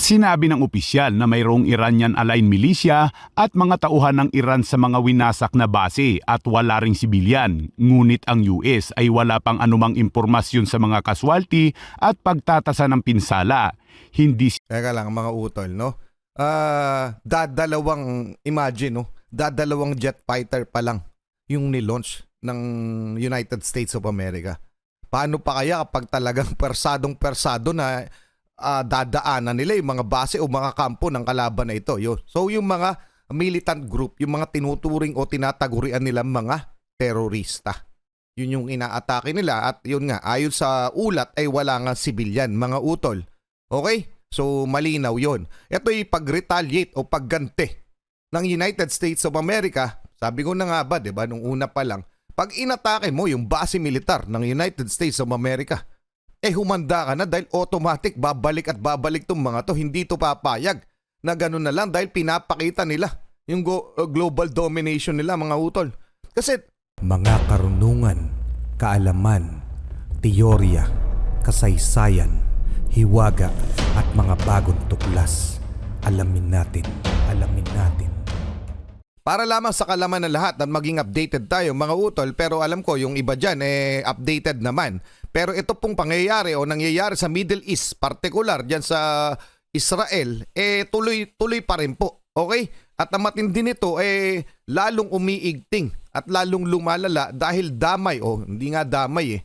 Sinabi ng opisyal na mayroong Iranian-aligned militia at mga tauhan ng Iran sa mga winasak na base at wala ring sibilyan. Ngunit ang US ay wala pang anumang impormasyon sa mga casualty at pagtatasa ng pinsala. Hindi Teka lang mga utol, no? Imagine, no? Dadalawang jet fighter pa lang yung nilaunch ng United States of America. Paano pa kaya kapag talagang persado na dadaanan nila yung mga base o mga kampo ng kalaban na ito? So yung mga militant group, yung mga tinuturing o tinatagurian nila mga terorista. Yun yung inaatake nila at yun nga, ayon sa ulat ay wala nga sibilyan, mga utol. Okay? So malinaw yun. Ito yung pag-retaliate o pagganti ng United States of America. Sabi ko na nga ba, diba, nung una pa lang, pag inatake mo yung base militar ng United States of America, humanda ka na dahil automatic babalik at babalik tong mga to. Hindi to papayag na ganun na lang dahil pinapakita nila yung global domination nila, mga utol. Kasi mga karunungan, kaalaman, teorya, kasaysayan, hiwaga at mga bagong tuklas. Alamin natin. para lamang sa kalaman ng lahat at maging updated tayo, mga utol, pero alam ko yung iba dyan updated naman. Pero ito pong pangyayari o nangyayari sa Middle East, particular dyan sa Israel, tuloy pa rin po. Okay? At ang matindi nito, lalong umiigting at lalong lumalala dahil damay, hindi nga damay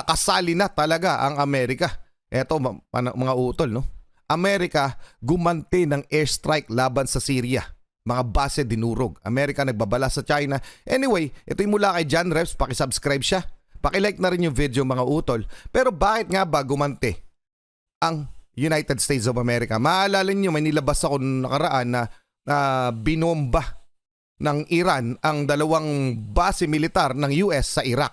kasali na talaga ang Amerika. Eto mga utol, no? Amerika gumanti ng airstrike laban sa Syria. Mga base dinurog. Amerika nagbabala sa China. Anyway, ito yung mula kay John Reps, pakisubscribe siya. Pakilike na rin yung video, mga utol. Pero bakit nga ba gumanti ang United States of America? Maalala niyo, may nilabas ako nakaraan na binomba ng Iran ang dalawang base militar ng US sa Iraq.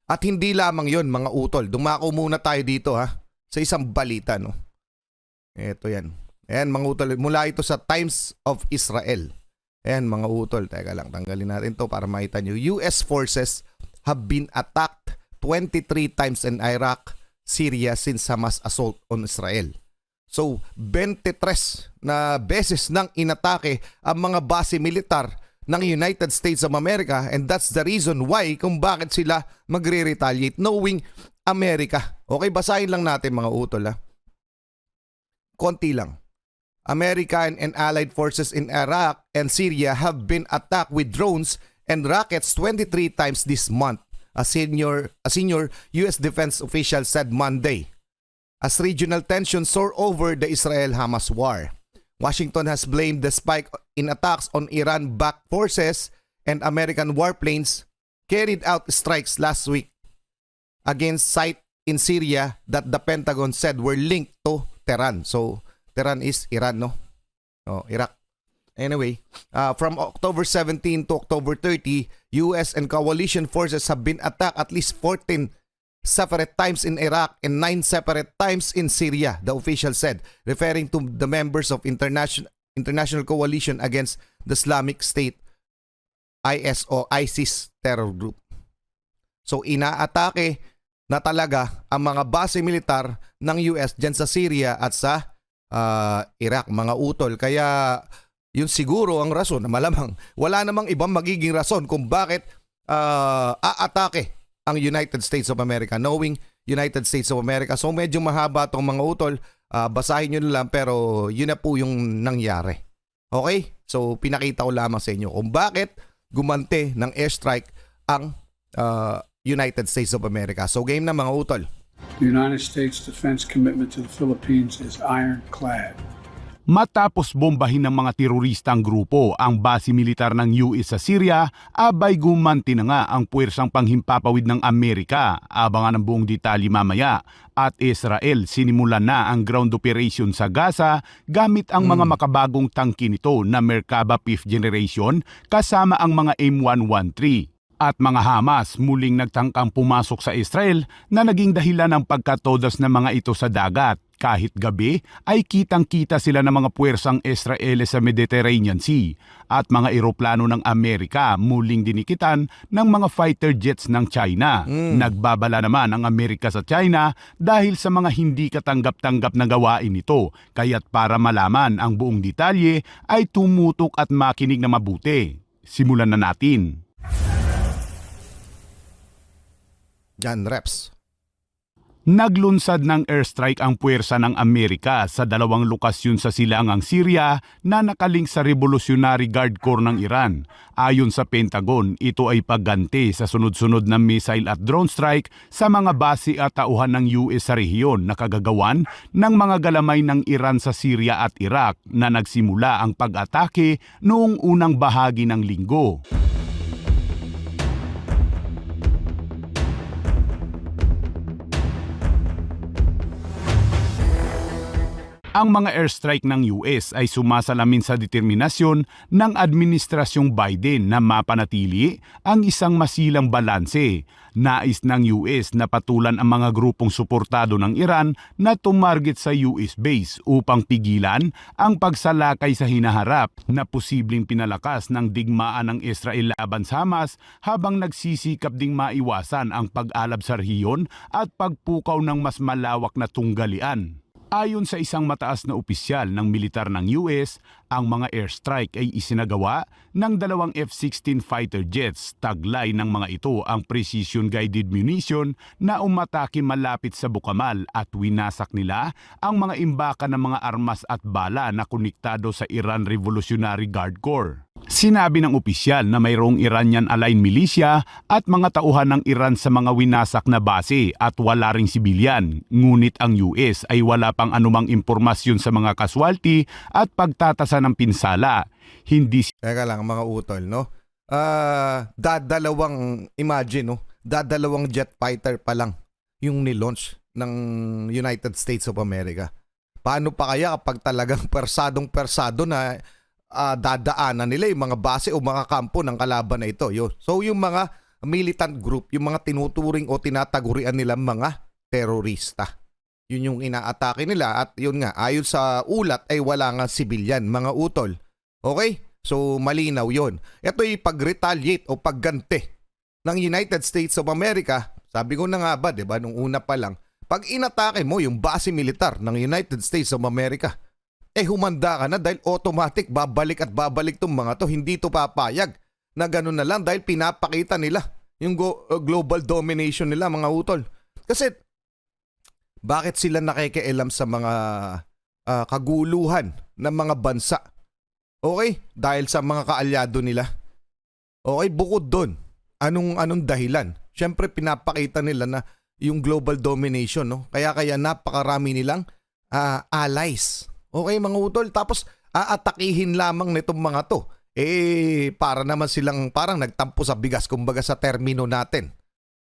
At hindi lamang yon, mga utol. Dumako muna tayo dito sa isang balita. No? Ito yan. Ayan, mga utol. Mula ito sa Times of Israel. Ayan, mga utol. Teka lang, tanggalin natin to para makita nyo. US forces have been attacked 23 times in Iraq, Syria since Hamas assault on Israel. So, 23 na beses nang inatake ang mga base militar ng United States of America, and that's the reason why kung bakit sila magre-retaliate knowing America. Okay, basahin lang natin, mga utol. Konti lang. American and allied forces in Iraq and Syria have been attacked with drones and rockets 23 times this month, a senior US defense official said Monday, as regional tensions soar over the Israel-Hamas war. Washington has blamed the spike in attacks on Iran-backed forces, and American warplanes carried out strikes last week against sites in Syria that the Pentagon said were linked to Tehran. So, Tehran is Iran, no? Iraq. Anyway, from October 17 to October 30, US and coalition forces have been attacked at least 14 separate times in Iraq and 9 separate times in Syria, the official said, referring to the members of International Coalition Against the Islamic State, IS o ISIS terror group. So inaatake na talaga ang mga base militar ng US dyan sa Syria at sa Iraq, mga utol. Kaya yun siguro ang rason na malamang wala namang ibang magiging rason kung bakit aatake ang United States of America, knowing United States of America. So medyo mahaba itong mga utol, basahin nyo na lang, pero yun na po yung nangyari. Okay? So pinakita ko lamang sa inyo kung bakit gumante ng airstrike ang United States of America. So game na, mga utol. The United States defense commitment to the Philippines is ironclad. Matapos bombahin ng mga teroristang grupo ang base militar ng US sa Syria, abay gumanti na nga ang puwersang panghimpapawid ng Amerika. Abangan ang buong detalye mamaya. At Israel sinimulan na ang ground operation sa Gaza gamit ang mga makabagong tangke nito na Merkaba 5th generation kasama ang mga M113. At mga Hamas muling nagtangkang pumasok sa Israel na naging dahilan ng pagkatodas ng mga ito sa dagat. Kahit gabi ay kitang-kita sila ng mga puwersang Israeli sa Mediterranean Sea at mga eroplano ng Amerika muling dinikitan ng mga fighter jets ng China. Nagbabala naman ang Amerika sa China dahil sa mga hindi katanggap-tanggap na gawain nito. Kaya't para malaman ang buong detalye ay tumutok at makinig na mabuti. Simulan na natin. John Reps. Naglunsad ng airstrike ang puwersa ng Amerika sa dalawang lokasyon sa silangang Syria na nakalink sa Revolutionary Guard Corps ng Iran. Ayon sa Pentagon, ito ay pagganti sa sunod-sunod na missile at drone strike sa mga base at tauhan ng US sa rehiyon na kagagawan ng mga galamay ng Iran sa Syria at Iraq na nagsimula ang pag-atake noong unang bahagi ng linggo. Ang mga airstrike ng US ay sumasalamin sa determinasyon ng Administrasyong Biden na mapanatili ang isang masilang balanse. Nais ng US na patulan ang mga grupong suportado ng Iran na tumarget sa US base upang pigilan ang pagsalakay sa hinaharap na posibleng pinalakas ng digmaan ng Israel laban sa Hamas habang nagsisikap ding maiwasan ang pag-alab sa rehiyon at pagpukaw ng mas malawak na tunggalian. Ayon sa isang mataas na opisyal ng militar ng US, ang mga airstrike ay isinagawa ng dalawang F-16 fighter jets. Taglay ng mga ito ang precision-guided munition na umatake malapit sa Bukamal at winasak nila ang mga imbakan ng mga armas at bala na konektado sa Iran Revolutionary Guard Corps. Sinabi ng opisyal na mayroong Iranian-aligned militia at mga tauhan ng Iran sa mga winasak na base at wala ring sibilyan. Ngunit ang US ay wala pang anumang impormasyon sa mga casualty at pagtatasa ng pinsala. Hindi Teka lang mga utol, no? Imagine, no? Dadalawang jet fighter pa lang yung nilaunch ng United States of America. Paano pa kaya kapag talagang persado na dadaanan nila yung mga base o mga kampo ng kalaban na ito? So yung mga militant group, yung mga tinuturing o tinatagurian nila mga terorista. Yun yung inaatake nila at yun nga, ayon sa ulat ay wala nga sibilyan, mga utol. Okay? So malinaw yun. Ito yung pag-retaliate o pagganti ng United States of America. Sabi ko na nga ba, diba, nung una pa lang, pag inatake mo yung base militar ng United States of America, humanda ka na dahil automatic babalik at babalik tong mga to. Hindi to papayag na ganun na lang dahil pinapakita nila yung global domination nila, mga utol. Kasi bakit sila nakikialam sa mga kaguluhan ng mga bansa? Okay? Dahil sa mga kaalyado nila. Okay, bukod doon, anong dahilan? Siyempre pinapakita nila na yung global domination, no? Kaya napakarami nilang allies. Okay, mga utol, tapos aatakihin lamang nitong mga to. Para naman silang parang nagtampo sa bigas, kumbaga sa termino natin.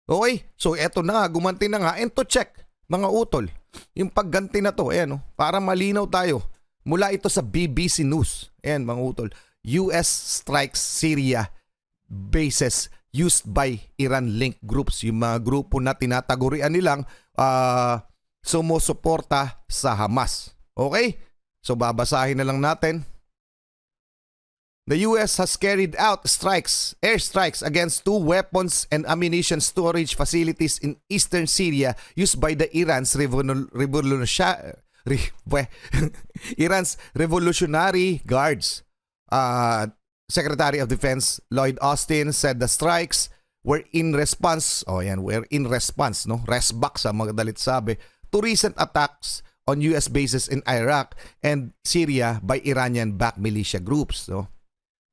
Okay, so eto na nga, gumanti na nga. And to check, mga utol, yung pagganti na to, ayan, para malinaw tayo. Mula ito sa BBC News. Ayan, mga utol. US strikes Syria bases used by Iran-linked groups. Yung mga grupo na tinatagurian nilang sumusuporta sa Hamas. Okay? So babasahin na lang natin. The US has carried out airstrikes against two weapons and ammunition storage facilities in eastern Syria used by the Iran's Revolutionary Guards. Secretary of Defense Lloyd Austin said the strikes were in response, no? Resback sa mga dalit sabi, to recent attacks on US bases in Iraq and Syria by Iranian-backed militia groups. So,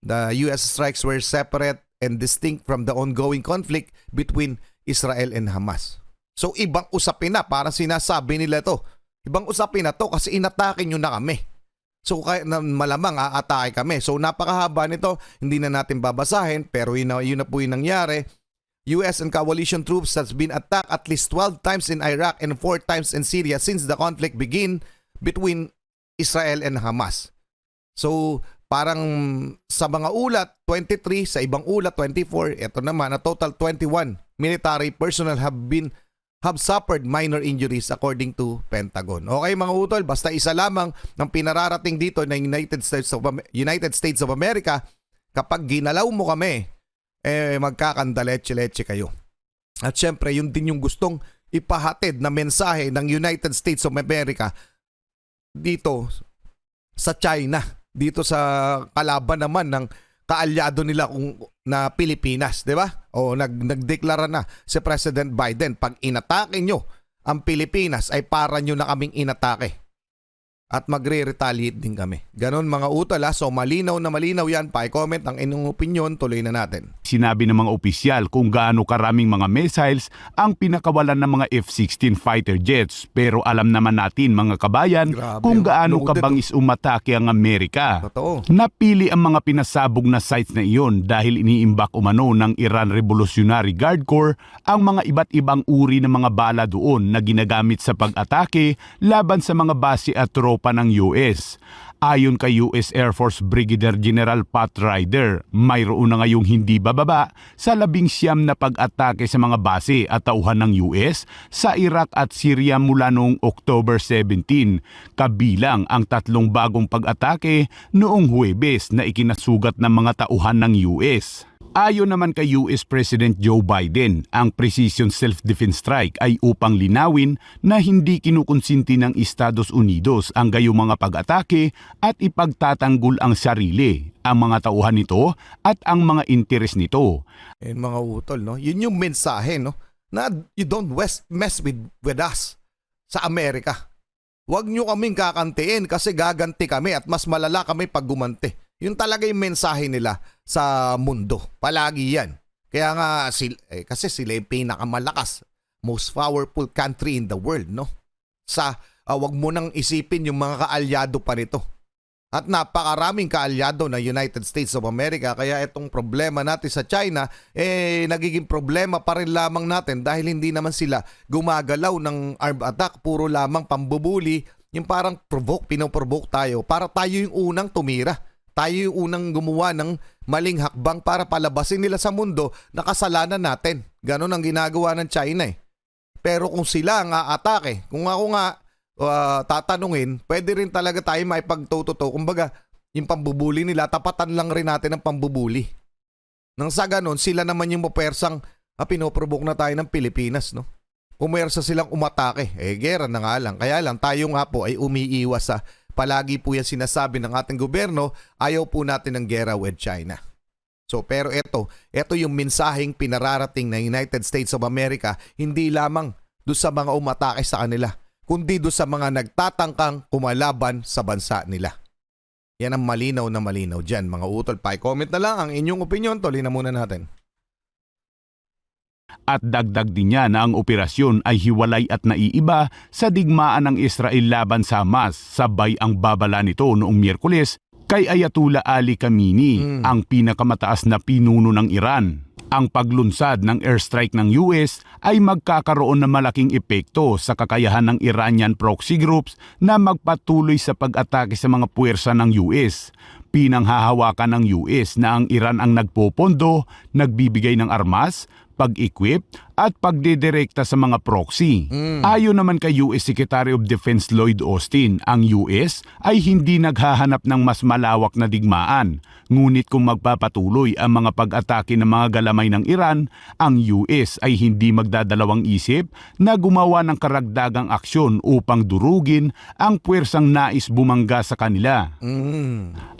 the US strikes were separate and distinct from the ongoing conflict between Israel and Hamas. So, ibang usapin na, parang sinasabi nila to. Ibang usapin na to kasi inatake nyo na kami. So, malamang aatake kami. So, napakahaba nito, hindi na natin babasahin, pero yun na po yung nangyari. US and coalition troops has been attacked at least 12 times in Iraq and 4 times in Syria since the conflict began between Israel and Hamas. So, parang sa mga ulat 23, sa ibang ulat 24, ito naman a total 21 military personnel have suffered minor injuries according to Pentagon. Okay mga utol, basta isa lamang ng pinararating dito ng United States of America, kapag ginalaw mo kami, magkakandaletse-letse kayo. At syempre, yun din yung gustong ipahatid na mensahe ng United States of America dito sa China, dito sa kalaban naman ng kaalyado nila na Pilipinas, di ba? O nagdeklara na si President Biden, pag inatake nyo ang Pilipinas ay para nyo na kaming inatake. At magre-retaliate din kami. Ganon mga utol ha. So malinaw na malinaw yan. Pa-comment ang inyong opinion. Tuloy na natin. Sinabi ng mga opisyal kung gaano karaming mga missiles ang pinakawalan ng mga F-16 fighter jets. Pero alam naman natin mga kabayan Grabe, kung gaano loaded, kabangis umatake ang Amerika. Totoo. Napili ang mga pinasabog na sites na iyon dahil iniimbak umano ng Iran Revolutionary Guard Corps ang mga iba't ibang uri ng mga bala doon na ginagamit sa pag-atake laban sa mga base at tropa ng US. Ayon kay US Air Force Brigadier General Pat Ryder, mayroon na ngayong hindi bababa sa 19 na pag-atake sa mga base at tauhan ng US sa Iraq at Syria mula noong October 17, kabilang ang 3 bagong pag-atake noong Huwebes na ikinasugat ng mga tauhan ng US. Ayon naman kay US President Joe Biden, ang Precision Self-Defense Strike ay upang linawin na hindi kinukonsinti ng Estados Unidos ang gayong mga pag-atake at ipagtatanggol ang sarili, ang mga tauhan nito at ang mga interes nito. Mga utol, no? Yun yung mensahe, no? Na you don't mess with us sa Amerika. Huwag nyo kaming kakantiin kasi gaganti kami at mas malala kami pag gumanti. Yun talaga yung mensahe nila sa mundo. Palagi yan. Kaya nga, kasi sila yung pinakamalakas, most powerful country in the world, no? Wag mo nang isipin yung mga kaalyado pa nito. At napakaraming kaalyado na United States of America. Kaya itong problema natin sa China, nagiging problema pa rin lamang natin dahil hindi naman sila gumagalaw ng armed attack. Puro lamang pambubuli. Yung parang pinoprovoke tayo para tayo yung unang tumira. Tayo yung unang gumawa ng maling hakbang para palabasin nila sa mundo na kasalanan natin. Ganon ang ginagawa ng China eh. Pero kung sila ang aatake, kung ako nga tatanungin, pwede rin talaga tayo maipagtututo. Kumbaga, yung pambubuli nila, tapatan lang rin natin ang pambubuli. Nang sa ganon, sila naman yung mapersang pinoprovoke na tayo ng Pilipinas, no? Pumersa silang umatake. Gera na nga lang. Kaya lang, tayo nga po ay umiiwas sa palagi po yan sinasabi ng ating gobyerno, ayaw po natin ng gera with China. So pero ito yung mensaheng pinararating ng United States of America, hindi lamang doon sa mga umatake sa kanila, kundi doon sa mga nagtatangkang kumalaban sa bansa nila. Yan ang malinaw na malinaw dyan mga utol. Pa-comment na lang ang inyong opinion, tuloy na muna natin. At dagdag din niya na ang operasyon ay hiwalay at naiiba sa digmaan ng Israel laban sa Hamas, sabay ang babala nito noong Miyerkules kay Ayatollah Ali Khamenei, ang pinakamataas na pinuno ng Iran. Ang paglunsad ng airstrike ng US ay magkakaroon ng malaking epekto sa kakayahan ng Iranian proxy groups na magpatuloy sa pag-atake sa mga puwersa ng US. Pinanghahawakan ng US na ang Iran ang nagpopondo, nagbibigay ng armas, pag-equip at pagdidirekta sa mga proxy. Ayon naman kay US Secretary of Defense Lloyd Austin, ang US ay hindi naghahanap ng mas malawak na digmaan. Ngunit kung magpapatuloy ang mga pag-atake ng mga galamay ng Iran, ang US ay hindi magdadalawang isip na gumawa ng karagdagang aksyon upang durugin ang puwersang nais bumangga sa kanila.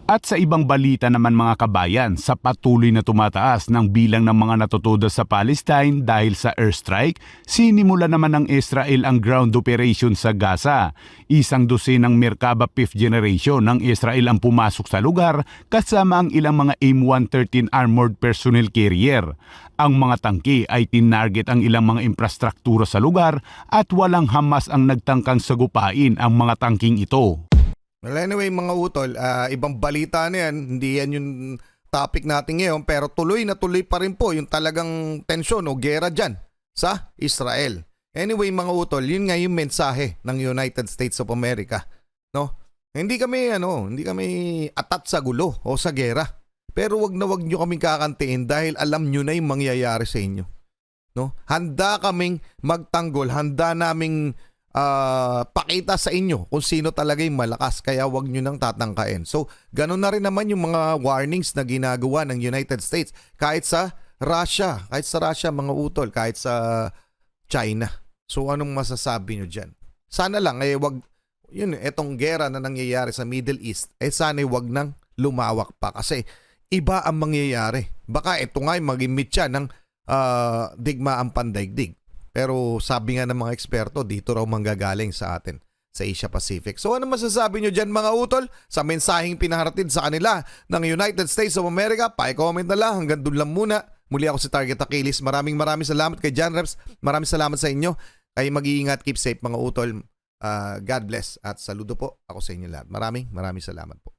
At sa ibang balita naman mga kabayan, sa patuloy na tumataas ng bilang ng mga natutuda sa Palestine dahil sa airstrike, sinimula naman ng Israel ang ground operation sa Gaza. 112 ng Merkaba 5th generation ng Israel ang pumasok sa lugar kasama ang ilang mga AIM-113 armored personnel carrier. Ang mga tangke ay tinarget ang ilang mga infrastruktura sa lugar at walang Hamas ang nagtangkang sagupain ang mga tangking ito. Well, anyway mga utol, ibang balita na yan, hindi yan yung topic natin ngayon, pero tuloy na tuloy pa rin po yung talagang tensyon o gera dyan sa Israel. Anyway mga utol, yun nga yung mensahe ng United States of America, no? Hindi kami atat sa gulo o sa gera. Pero wag nyo kaming kakantiin dahil alam nyo na yung mangyayari sa inyo. No? Handa kaming magtanggol, handa naming pakita sa inyo kung sino talaga yung malakas, kaya wag nyo nang tatangkain. So, ganun na rin naman yung mga warnings na ginagawa ng United States kahit sa Russia, mga utol, kahit sa China. So, anong masasabi nyo dyan? Sana lang, etong gera na nangyayari sa Middle East, sana wag nang lumawak pa kasi iba ang mangyayari. Baka ito nga yung maging mitya ng digmaang pandaigdig. Pero sabi nga ng mga eksperto, dito raw manggagaling sa atin sa Asia Pacific. So ano masasabi nyo dyan mga utol sa mensaheng pinaharatid sa kanila ng United States of America? Pa-comment na lang, hanggang doon lang muna. Muli ako si Target Achilles. Maraming salamat kay John Reps. Maraming salamat sa inyo. Ay mag-iingat, keep safe mga utol. God bless at saludo po ako sa inyo lahat. Maraming salamat po.